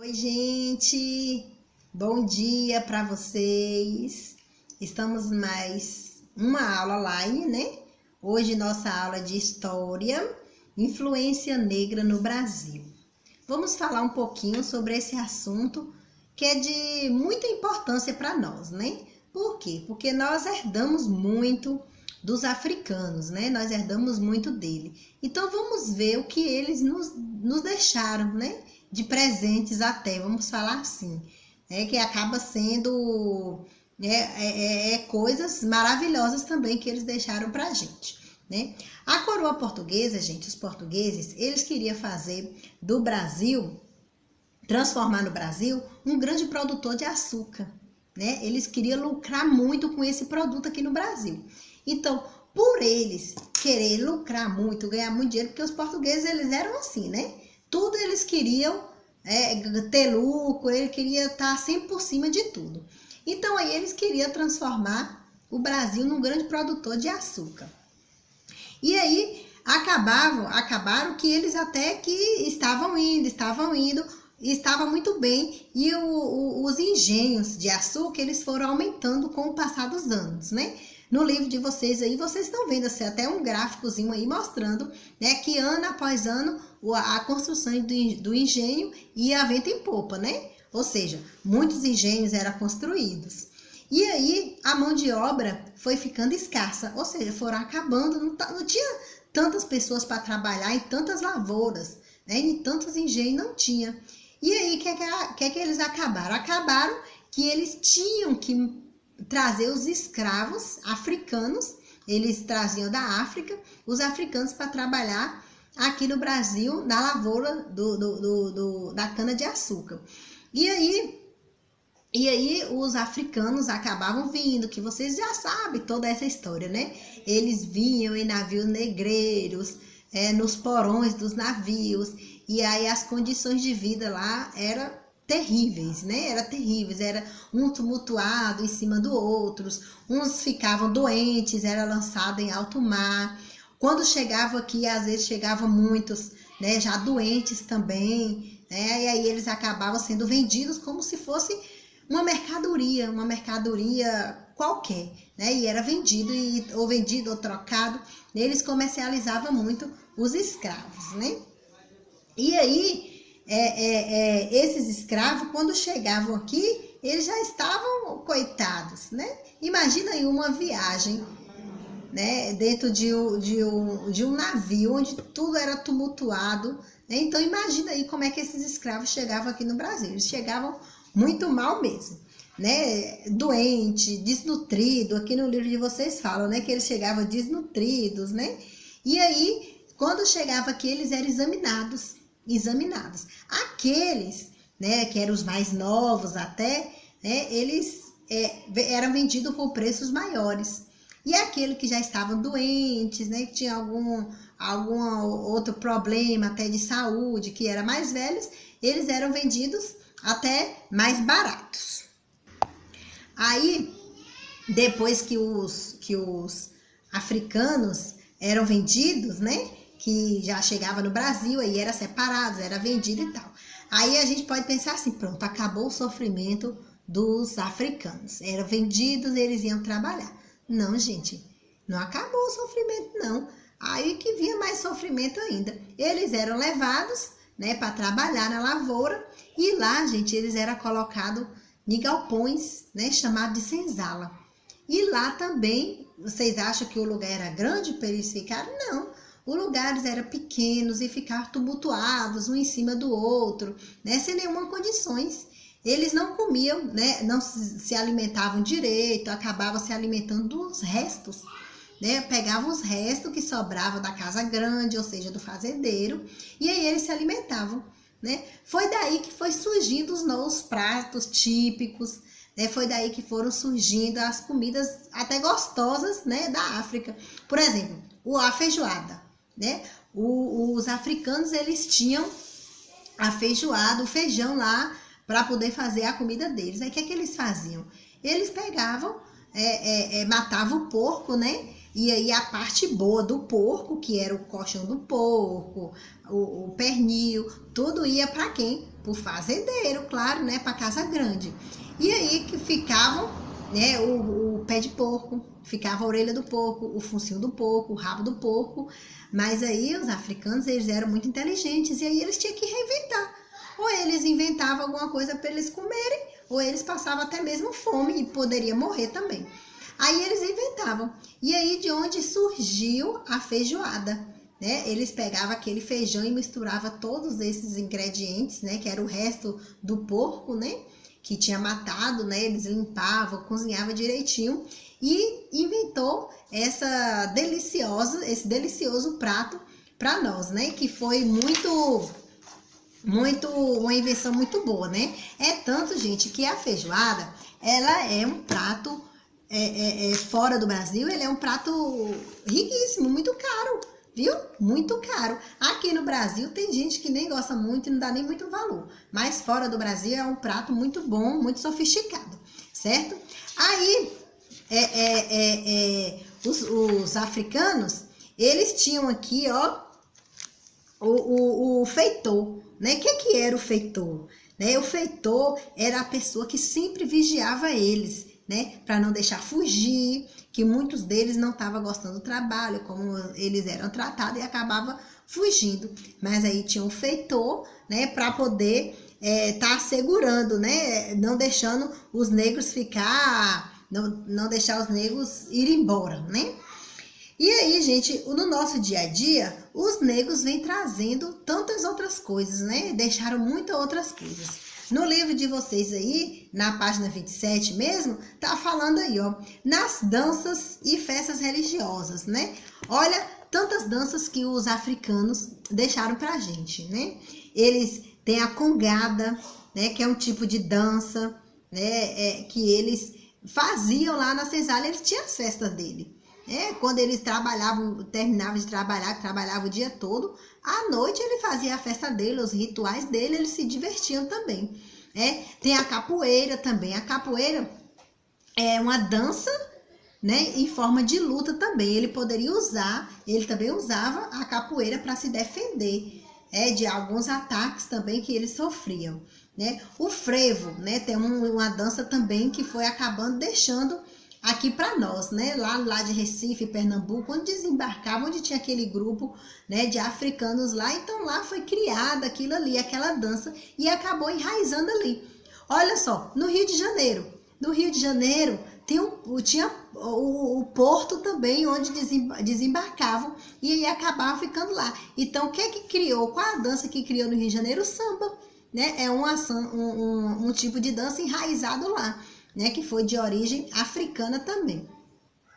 Oi, gente! Bom dia para vocês! Estamos mais uma aula online, né? Hoje nossa aula de História, Influência Negra no Brasil. Vamos falar um pouquinho sobre esse assunto que é de muita importância para nós, né? Por quê? Porque nós herdamos muito dos africanos, né? Nós herdamos muito dele. Então vamos ver o que eles nos deixaram, né? De presentes até, vamos falar assim, né? Que acaba sendo coisas maravilhosas também que eles deixaram pra gente, né? A coroa portuguesa, gente, os portugueses, eles queriam fazer do Brasil, transformar no Brasil um grande produtor de açúcar, né? Eles queriam lucrar muito com esse produto aqui no Brasil. Então, por eles querer lucrar muito, ganhar muito dinheiro, porque os portugueses, eles eram assim, né? Tudo eles queriam ter lucro, ele queria estar sempre por cima de tudo. Então, aí eles queriam transformar o Brasil num grande produtor de açúcar. E aí, acabaram que eles até que estavam indo, estava muito bem, e os engenhos de açúcar, eles foram aumentando com o passar dos anos, né? No livro de vocês aí, vocês estão vendo assim, até um gráficozinho aí mostrando, né, que ano após ano a construção do engenho ia a vento em popa, né? Ou seja, muitos engenhos eram construídos. E aí a mão de obra foi ficando escassa, ou seja, foram acabando, não tinha tantas pessoas para trabalhar em tantas lavouras, né? Em tantos engenhos não tinha. E aí, o que eles acabaram? Acabaram que eles tinham que trazer os escravos africanos, eles traziam da África, os africanos para trabalhar aqui no Brasil, na lavoura da cana-de-açúcar. E aí os africanos acabavam vindo, que vocês já sabem toda essa história, né? Eles vinham em navios negreiros, nos porões dos navios, e aí as condições de vida lá eram terríveis, né? Era um tumultuado em cima do outros, uns ficavam doentes, era lançado em alto mar. Quando chegava aqui, às vezes chegavam muitos, né, já doentes também, né? E aí eles acabavam sendo vendidos como se fosse uma mercadoria qualquer, né? E era vendido, ou trocado. Eles comercializavam muito os escravos, né? E aí, esses escravos, quando chegavam aqui, eles já estavam coitados, né? Imagina aí uma viagem, né, dentro de um navio, onde tudo era tumultuado, né? Então, imagina aí como é que esses escravos chegavam aqui no Brasil. Eles chegavam muito mal mesmo, né? Doente, desnutrido. Aqui no livro de vocês falam, né, que eles chegavam desnutridos, né? E aí, quando chegava aqui, eles eram examinados. Aqueles, né, que eram os mais novos até, né, eles eram vendidos com preços maiores. E aqueles que já estavam doentes, né, que tinha algum outro problema até de saúde, que eram mais velhos, eles eram vendidos até mais baratos. Aí, depois que os africanos eram vendidos, né, que já chegava no Brasil, aí era separado, era vendido e tal. Aí a gente pode pensar assim, pronto, acabou o sofrimento dos africanos. Eram vendidos, eles iam trabalhar. Não, gente, não acabou o sofrimento, não. Aí que vinha mais sofrimento ainda. Eles eram levados, né, para trabalhar na lavoura, e lá, gente, eles eram colocados em galpões, né, chamados de senzala. E lá também, vocês acham que o lugar era grande para eles ficarem? Não. Os lugares eram pequenos e ficavam tumultuados, um em cima do outro, né, sem nenhuma condições. Eles não comiam, né, não se alimentavam direito, acabavam se alimentando dos restos, né, pegavam os restos que sobravam da casa grande, ou seja, do fazendeiro, e aí eles se alimentavam, né. Foi daí que foi surgindo os novos pratos típicos, né, foi daí que foram surgindo as comidas até gostosas, né, da África. Por exemplo, a feijoada, né, os africanos, eles tinham a feijoada, o feijão lá, para poder fazer a comida deles. Aí o que eles faziam? Eles pegavam, matavam o porco, né? E aí a parte boa do porco, que era o colchão do porco, o pernil, tudo ia para quem? Pro fazendeiro, claro, né? Para casa grande. E aí que ficavam, né? O pé de porco, ficava a orelha do porco, o focinho do porco, o rabo do porco. Mas aí os africanos, eles eram muito inteligentes e aí eles tinham que reinventar. Ou eles inventavam alguma coisa para eles comerem, ou eles passavam até mesmo fome e poderia morrer também. Aí eles inventavam. E aí de onde surgiu a feijoada, né? Eles pegavam aquele feijão e misturavam todos esses ingredientes, né? Que era o resto do porco, né? Que tinha matado, né? Eles limpavam, cozinhavam direitinho e inventou esse delicioso prato para nós, né? Que foi uma invenção muito boa, né? É tanto, gente, que a feijoada, ela é um prato fora do Brasil, ele é um prato riquíssimo, muito caro, viu? Muito caro. Aqui no Brasil tem gente que nem gosta muito e não dá nem muito valor, mas fora do Brasil é um prato muito bom, muito sofisticado, certo? Aí, os africanos, eles tinham aqui, ó, o feitor, né? O que era o feitor? Né? O feitor era a pessoa que sempre vigiava eles, né? Para não deixar fugir, que muitos deles não estavam gostando do trabalho, como eles eram tratados e acabavam fugindo. Mas aí tinha um feitor, né? Para poder tá segurando, né? Não deixando os negros ficar, não deixar os negros ir embora, né? E aí, gente, no nosso dia a dia, os negros vêm trazendo tantas outras coisas, né? Deixaram muitas outras coisas. No livro de vocês aí, na página 27 mesmo, tá falando aí, ó, nas danças e festas religiosas, né? Olha, tantas danças que os africanos deixaram pra gente, né? Eles têm a congada, né? Que é um tipo de dança, né? Que eles faziam lá na Cesália, eles tinham as festas dele. Quando eles terminavam de trabalhar, que trabalhava o dia todo, à noite ele fazia a festa dele, os rituais dele, eles se divertiam também. Tem a capoeira também. A capoeira é uma dança, né, em forma de luta também. Ele também usava a capoeira para se defender de alguns ataques também que eles sofriam. Né? O frevo, né, tem uma dança também que foi acabando deixando aqui para nós, né? Lá de Recife, Pernambuco, onde desembarcava, onde tinha aquele grupo, né, de africanos lá, então lá foi criada aquilo ali, aquela dança, e acabou enraizando ali. Olha só, no Rio de Janeiro tinha o porto também, onde desembarcavam, e aí acabava ficando lá. Então, o que criou? Qual a dança que criou no Rio de Janeiro? O samba, né? É um tipo de dança enraizado lá, né, que foi de origem africana também,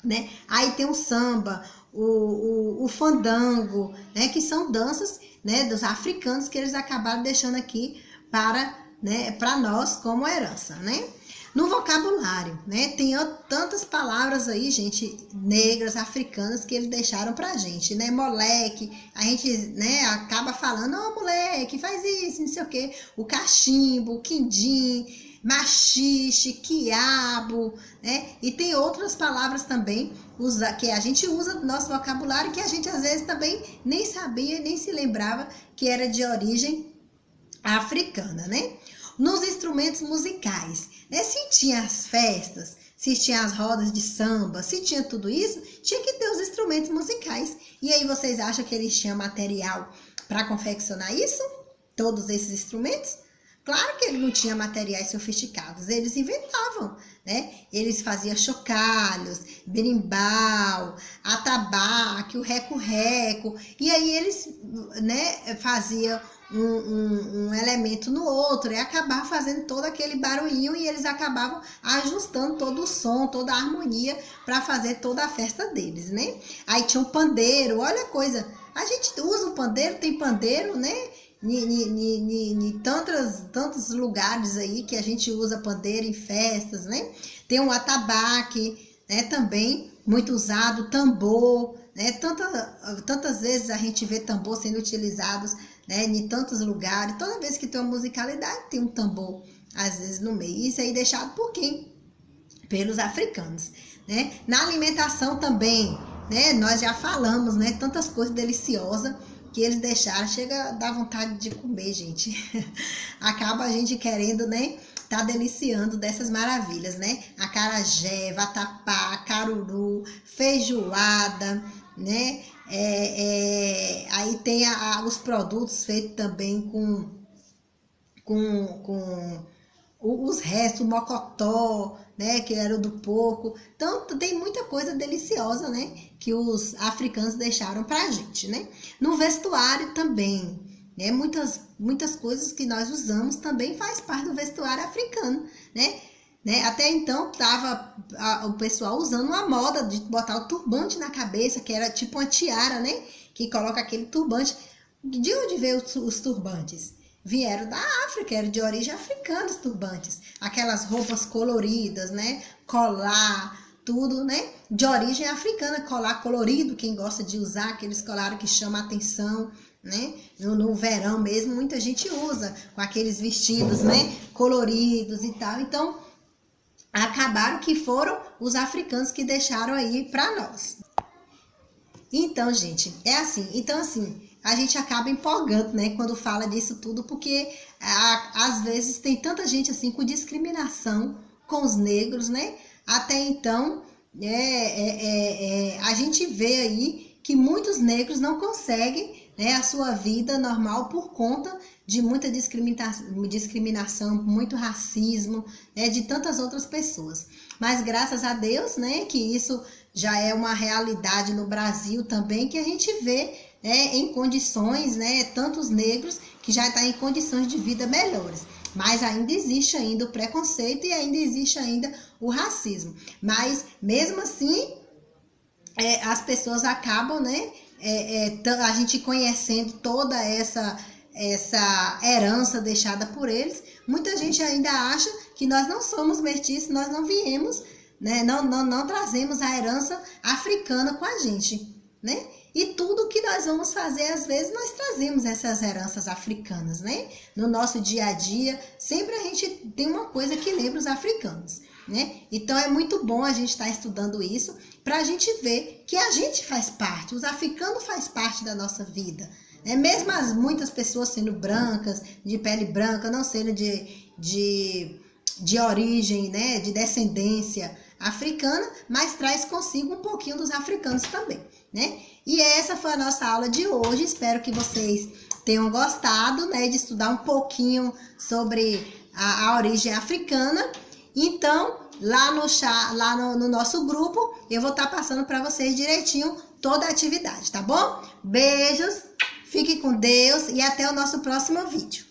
né? Aí tem o samba, o fandango, né, que são danças, né, dos africanos que eles acabaram deixando aqui para nós como herança, né? No vocabulário, né, tem tantas palavras aí, gente, negras, africanas, que eles deixaram pra gente, né? Moleque, a gente, né, acaba falando, moleque, faz isso, não sei o quê. O cachimbo, o quindim, machixe, quiabo, né? E tem outras palavras também que a gente usa no nosso vocabulário que a gente às vezes também nem sabia, nem se lembrava que era de origem africana, né? Nos instrumentos musicais, né? Se tinha as festas, se tinha as rodas de samba, se tinha tudo isso, tinha que ter os instrumentos musicais. E aí vocês acham que eles tinham material para confeccionar isso? Todos esses instrumentos? Claro que ele não tinha materiais sofisticados, eles inventavam, né? Eles faziam chocalhos, berimbau, atabaque, o reco-reco, e aí eles, né, faziam um elemento no outro e acabavam fazendo todo aquele barulhinho e eles acabavam ajustando todo o som, toda a harmonia para fazer toda a festa deles, né? Aí tinha um pandeiro, olha a coisa, a gente usa o pandeiro, tem pandeiro, né? Em tantos lugares aí que a gente usa pandeiro em festas, né? Tem o atabaque, né? Também muito usado, tambor, né? Tantas vezes a gente vê tambor sendo utilizados, né? Em tantos lugares. Toda vez que tem uma musicalidade, tem um tambor, às vezes, no meio. Isso aí deixado por quem? Pelos africanos, né? Na alimentação também, né? Nós já falamos, né? Tantas coisas deliciosas que eles deixaram, chega a dar vontade de comer, gente. Acaba a gente querendo, né? Tá deliciando dessas maravilhas, né? Acarajé, vatapá, caruru, feijoada, né? Aí tem os produtos feitos também com os restos, o mocotó, né, que era o do porco. Então, tem muita coisa deliciosa, né, que os africanos deixaram pra gente, né? No vestuário também, né, muitas coisas que nós usamos também faz parte do vestuário africano, né? Até então, tava o pessoal usando uma moda de botar o turbante na cabeça, que era tipo uma tiara, né? Que coloca aquele turbante. De onde veio os turbantes? Vieram da África, eram de origem africana os turbantes. Aquelas roupas coloridas, né? Colar, tudo, né? De origem africana, colar colorido, quem gosta de usar aqueles colares que chamam a atenção, né? No verão mesmo, muita gente usa com aqueles vestidos, né? Coloridos e tal. Então, acabaram que foram os africanos que deixaram aí para nós. Então, gente, é assim. Então, assim, a gente acaba empolgando, né, quando fala disso tudo, porque às vezes tem tanta gente assim com discriminação com os negros, né? Até então, a gente vê aí que muitos negros não conseguem, né, a sua vida normal por conta de muita discriminação, muito racismo, né, de tantas outras pessoas. Mas graças a Deus, né, que isso já é uma realidade no Brasil também, que a gente vê, né, em condições, né, tantos negros que já estão em condições de vida melhores. Mas ainda existe ainda o preconceito e ainda existe ainda o racismo. Mas mesmo assim, as pessoas acabam, né, a gente conhecendo toda essa herança deixada por eles, muita gente ainda acha que nós não somos mestiços, nós não viemos, né, não trazemos a herança africana com a gente, né? E tudo que nós vamos fazer, às vezes, nós trazemos essas heranças africanas, né? No nosso dia a dia, sempre a gente tem uma coisa que lembra os africanos, né? Então, é muito bom a gente estar estudando isso para a gente ver que a gente faz parte, os africanos fazem parte da nossa vida, né? Mesmo muitas pessoas sendo brancas, de pele branca, não sendo de origem, né? De descendência africana, mas traz consigo um pouquinho dos africanos também, né? E essa foi a nossa aula de hoje. Espero que vocês tenham gostado, né, de estudar um pouquinho sobre a origem africana. Então, lá no nosso grupo, eu vou estar passando para vocês direitinho toda a atividade, tá bom? Beijos, fique com Deus e até o nosso próximo vídeo.